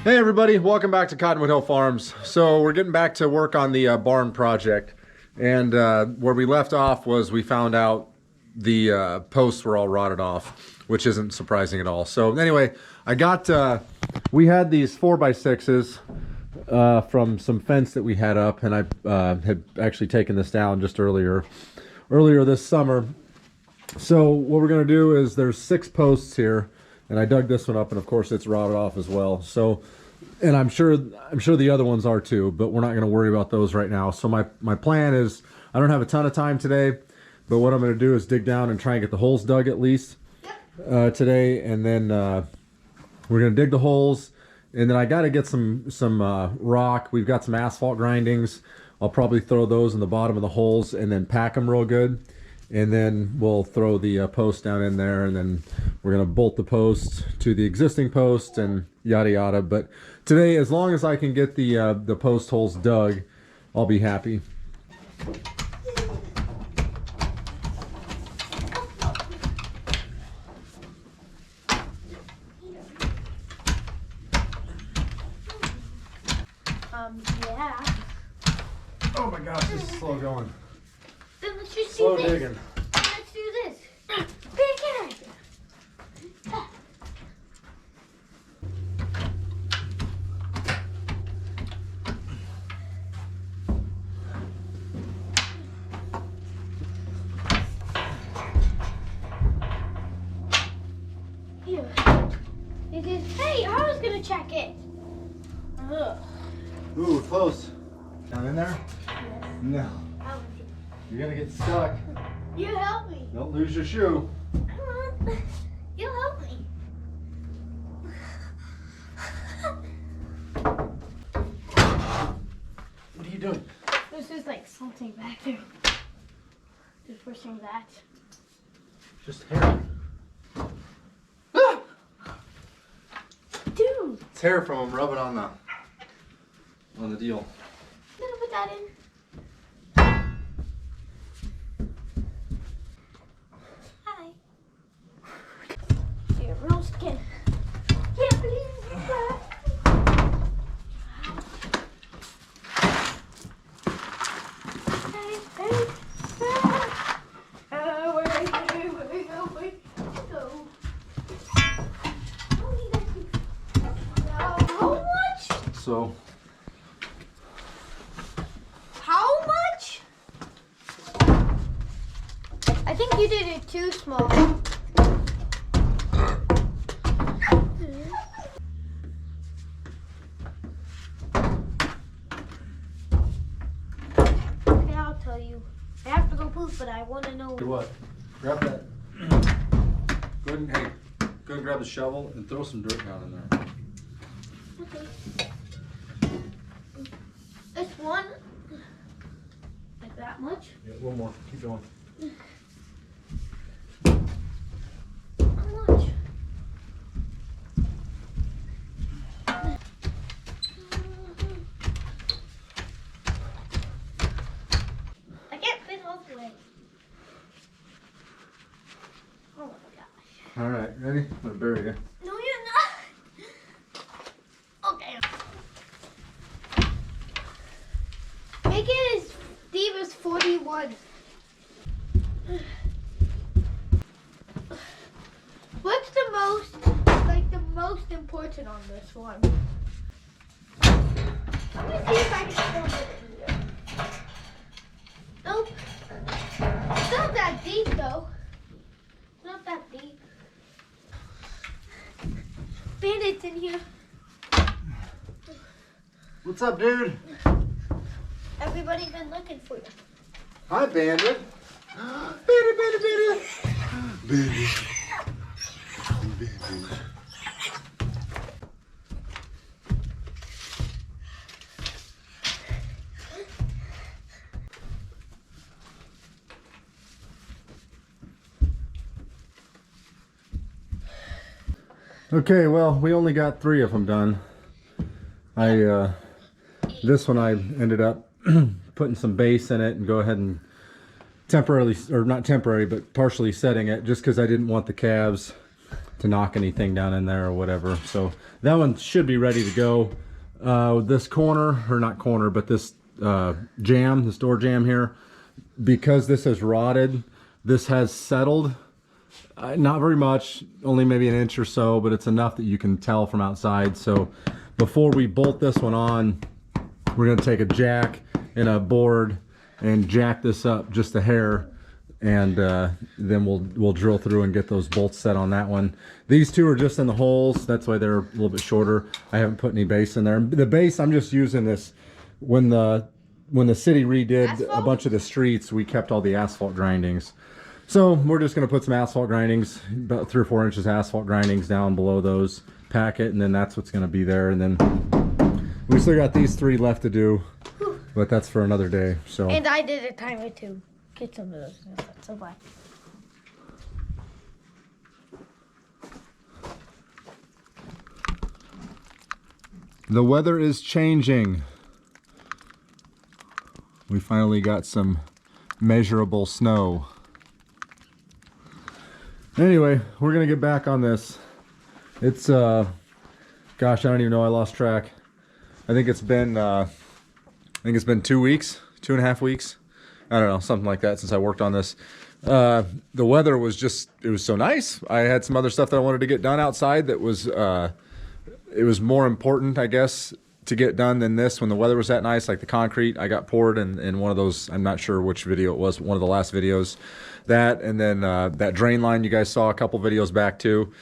Hey everybody, welcome back to Cottonwood Hill Farms. So we're getting back to work on the barn project, and where we left off was we found out the posts were all rotted off, which isn't surprising at all. So anyway, I got we had these 4x6s from some fence that we had up, and I had actually taken this down just earlier this summer. So what we're gonna do is there's 6 posts here, and I dug this one up, and of course it's rotted off as well. So, and I'm sure the other ones are too, but we're not going to worry about those right now. So my plan is, I don't have a ton of time today, but what I'm going to do is dig down and try and get the holes dug at least today, and then we're going to dig the holes, and then I got to get some rock. We've got some asphalt grindings. I'll probably throw those in the bottom of the holes and then pack them real good. And then we'll throw the post down in there, and then we're gonna bolt the post to the existing post and yada yada. But today, as long as I can get the post holes dug, I'll be happy. Yeah. Oh my gosh, this is slow going. Then let's just Slow do this. digging. Let's do this. Big it. Here. It is. Hey, I was gonna check it. Ugh. Ooh, close. Down in there? Yes. No. You're gonna get stuck. You help me. Don't lose your shoe. Come on. You help me. What are you doing? This is like something back there. Just pushing that. Just hair. Dude, It's hair from him rubbing on the deal. I'm gonna put that in. Hi. Your real skin. Can't believe that. Hey, hey, hey. Where go? How much? So How much? I think you did it too small. Okay, I'll tell you. I have to go poop, but I want to know. do what? Grab that. Go ahead and go and grab the shovel and throw some dirt down in there. Okay. This one. Like that much? Yeah, one more. Keep going. How much? I can't fit all the way. Oh my gosh. All right, ready? I'm gonna bury you. No, you're not. Okay. Make it as deep as 41. What's the most important on this one? Let me see if I can still get it here. Nope. It's not that deep though. Not that deep. Bandits in here. What's up, dude? Everybody been looking for you. Hi, Bandit. Bandit. Bandit. Okay, well, we only got 3 of them done. This one I ended up putting some base in it and go ahead and temporarily, or not temporary, but partially setting it just because I didn't want the calves knock anything down in there or whatever. So that one should be ready to go. This corner, or not corner, but this jamb, this door jamb here, because this has rotted, this has settled. Not very much, only maybe an inch or so, but it's enough that you can tell from outside. So before we bolt this one on, we're going to take a jack and a board and jack this up just a hair, and then we'll drill through and get those bolts set on that one. These two are just in the holes, that's why they're a little bit shorter. I haven't put any base in there. The base, I'm just using this. When the city redid Asphalt? a bunch of the streets, we kept all the asphalt grindings. So we're just going to put some asphalt grindings, about 3 or 4 inches asphalt grindings down below those, pack it, and then that's what's going to be there. And then we still got these 3 left to do, but that's for another day. So. And I did a timer to get some of those. So bye. The weather is changing. We finally got some measurable snow. Anyway, we're gonna get back on this. It's gosh, I don't even know, I lost track. I think it's been 2 weeks, 2.5 weeks. I don't know, something like that since I worked on this. The weather was just, it was so nice. I had some other stuff that I wanted to get done outside that was it was more important, I guess, to get done than this when the weather was that nice. Like the concrete I got poured in one of those, I'm not sure which video it was, one of the last videos. That, and then that drain line you guys saw a couple videos back too.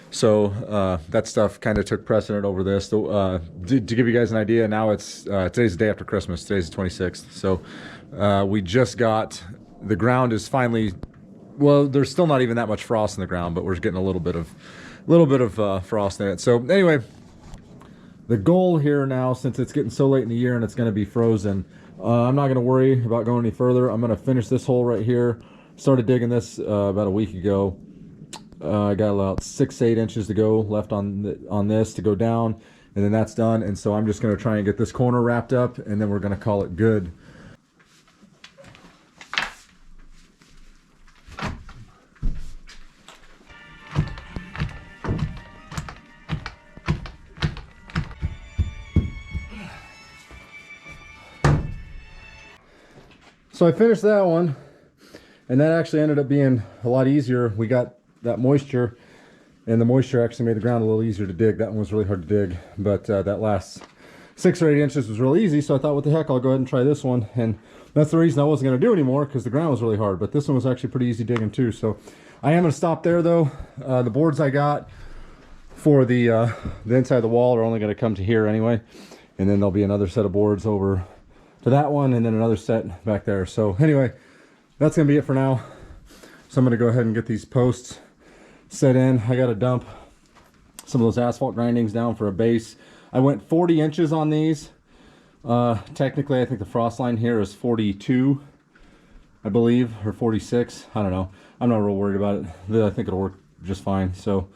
So that stuff kind of took precedent over this. To give you guys an idea, now it's today's the day after Christmas. Today's the 26th. So we just got, the ground is finally, well, there's still not even that much frost in the ground, but we're getting a little bit of frost in it. So anyway, the goal here now, since it's getting so late in the year and it's going to be frozen, I'm not going to worry about going any further. I'm going to finish this hole right here. Started digging this about a week ago. I got about 6-8 inches to go left on this to go down, and then that's done. And so I'm just going to try and get this corner wrapped up, and then we're going to call it good. So I finished that one, and that actually ended up being a lot easier. We got that moisture, and the moisture actually made the ground a little easier to dig. That one was really hard to dig, but that last 6 or 8 inches was really easy. So I thought, what the heck, I'll go ahead and try this one. And that's the reason I wasn't going to do anymore, because the ground was really hard. But this one was actually pretty easy digging too. So I am going to stop there though. The boards I got for the inside of the wall are only going to come to here anyway, and then there'll be another set of boards over to that one, and then another set back there. So anyway, that's gonna be it for now. So I'm gonna go ahead and get these posts set in. I gotta dump some of those asphalt grindings down for a base. I went 40 inches on these. Technically I think the frost line here is 42, I believe, or 46. I don't know, I'm not real worried about it. I think it'll work just fine. So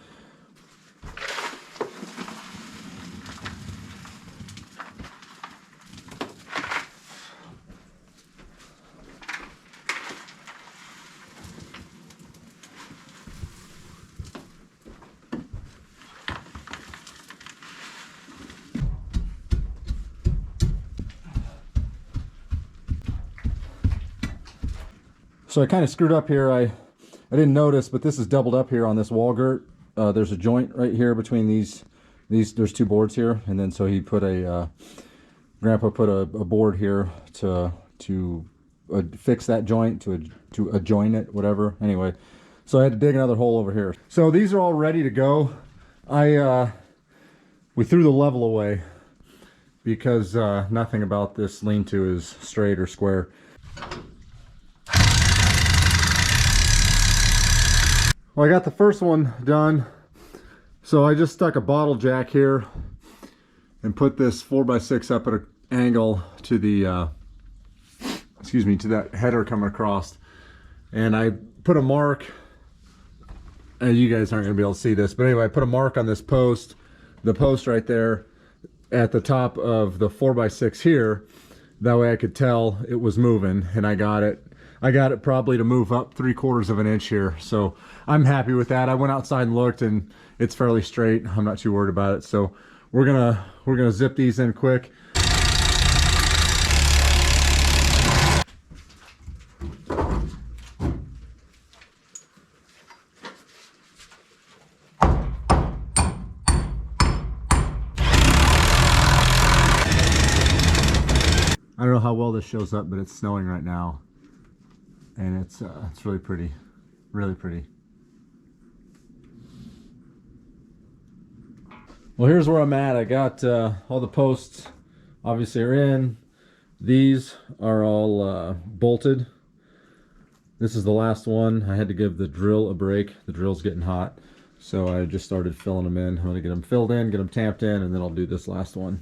I kind of screwed up here. I didn't notice, but this is doubled up here on this wall girt. There's a joint right here between these. There's 2 boards here, and then so he put Grandpa put a board here to fix that joint, to adjoin it, whatever. Anyway, so I had to dig another hole over here. So these are all ready to go. We threw the level away because nothing about this lean-to is straight or square. Well, I got the first one done. So I just stuck a bottle jack here and put this 4x6 up at an angle to the, to that header coming across. And I put a mark, and you guys aren't gonna be able to see this, but anyway, I put a mark on this post, the post right there at the top of the 4x6 here. That way I could tell it was moving, and I got it. I got it probably to move up 3/4 of an inch here. So I'm happy with that. I went outside and looked and it's fairly straight. I'm not too worried about it. So we're gonna zip these in quick. I don't know how well this shows up, but it's snowing right now, and it's really pretty, really pretty. Well, here's where I'm at. I got all the posts obviously are in. These are all bolted. This is the last one. I had to give the drill a break. The drill's getting hot, so I just started filling them in. I'm gonna get them filled in, get them tamped in, and then I'll do this last one.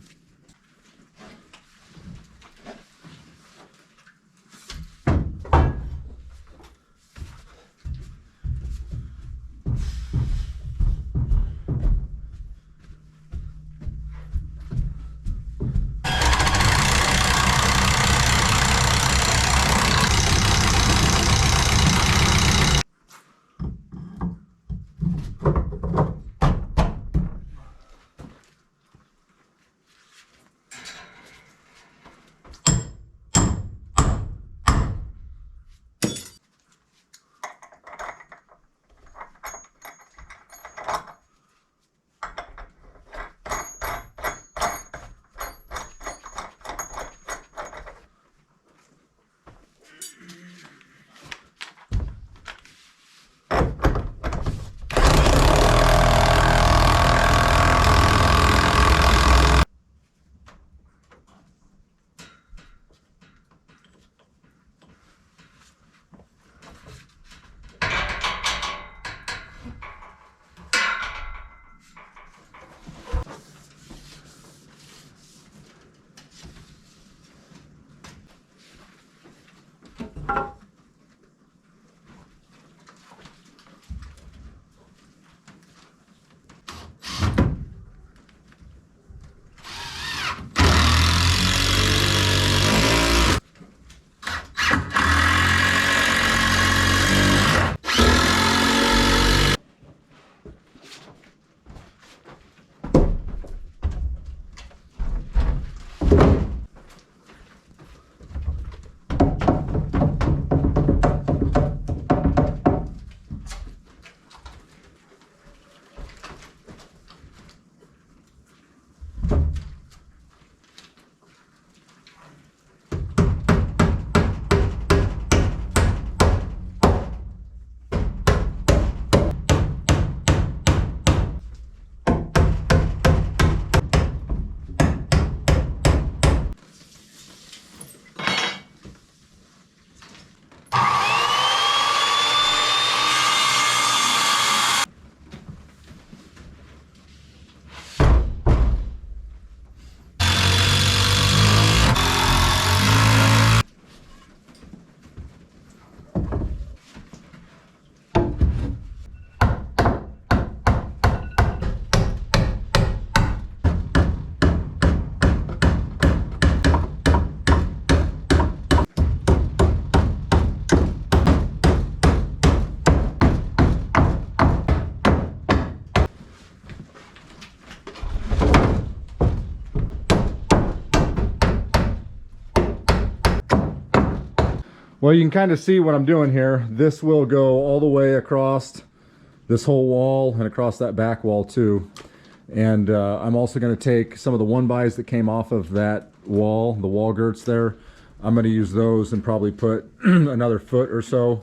Well, you can kind of see what I'm doing here. This will go all the way across this whole wall and across that back wall too. And I'm also going to take some of the 1-bys that came off of that wall, the wall girts there. I'm going to use those and probably put another foot or so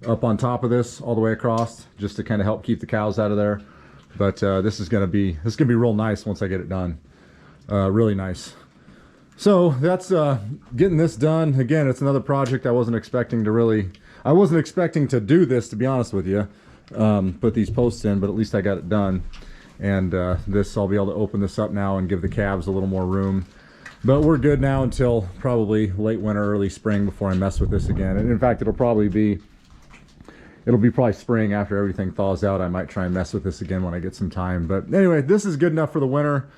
up on top of this all the way across, just to kind of help keep the cows out of there. But this is going to be real nice once I get it done. Really nice. So that's getting this done. Again, it's another project I wasn't expecting to do this, to be honest with you. Put these posts in, but at least I got it done. And this, I'll be able to open this up now and give the calves a little more room. But we're good now until probably late winter, early spring before I mess with this again. And in fact, it'll be probably spring after everything thaws out. I might try and mess with this again when I get some time. But anyway, this is good enough for the winter.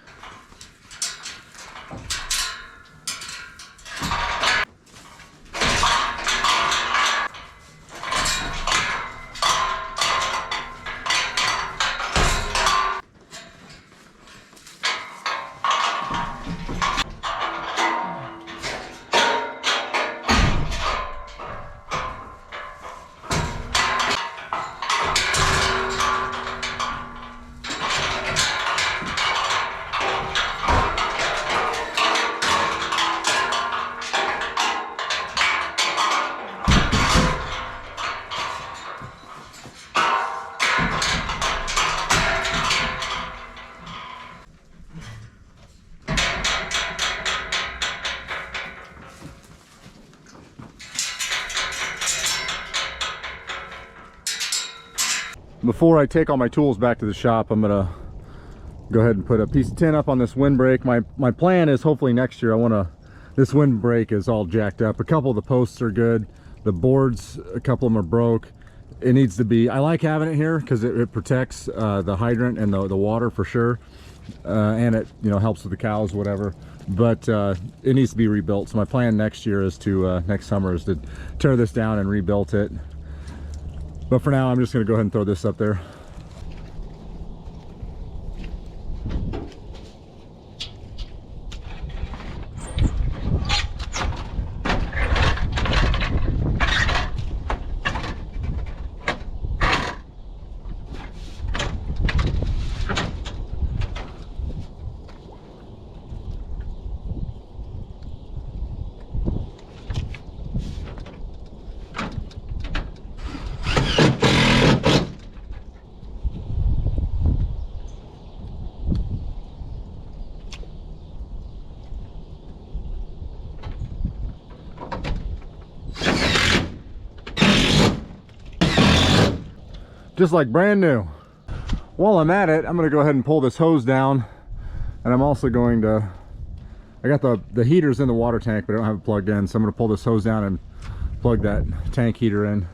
before I take all my tools back to the shop, I'm gonna go ahead and put a piece of tin up on this windbreak. My plan is hopefully next year this windbreak is all jacked up. A couple of the posts are good. The boards, a couple of them are broke. It needs to be, I like having it here because it protects the hydrant and the water for sure. And it, you know, helps with the cows, whatever. But it needs to be rebuilt. So my plan next year is to, next summer is to tear this down and rebuild it. But for now, I'm just gonna go ahead and throw this up there. Just like brand new. While I'm at it, I'm gonna go ahead and pull this hose down, and I'm also going to, I got the heaters in the water tank, but I don't have it plugged in, so I'm gonna pull this hose down and plug that tank heater in.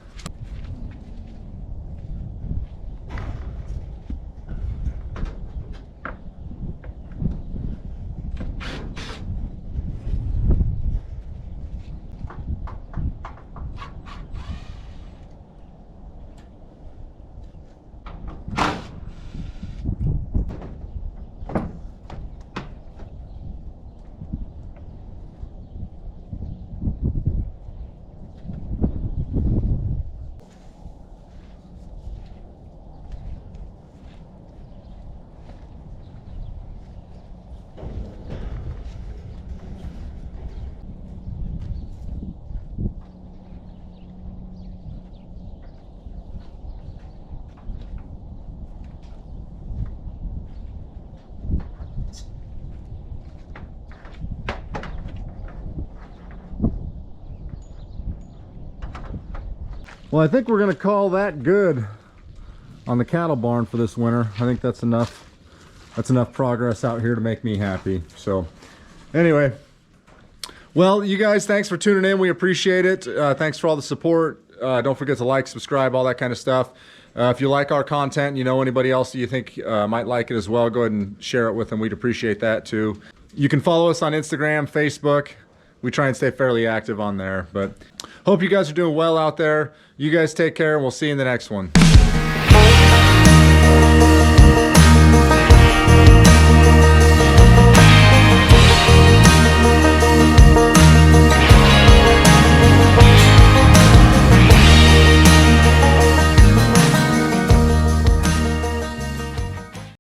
Well, I think we're gonna call that good on the cattle barn for this winter. I think that's enough. That's enough progress out here to make me happy. So anyway, well, you guys, thanks for tuning in. We appreciate it. Thanks for all the support. Don't forget to like, subscribe, all that kind of stuff. If you like our content, you know anybody else that you think might like it as well, go ahead and share it with them. We'd appreciate that too. You can follow us on Instagram, Facebook. We try and stay fairly active on there, but hope you guys are doing well out there. You guys take care, and we'll see you in the next one.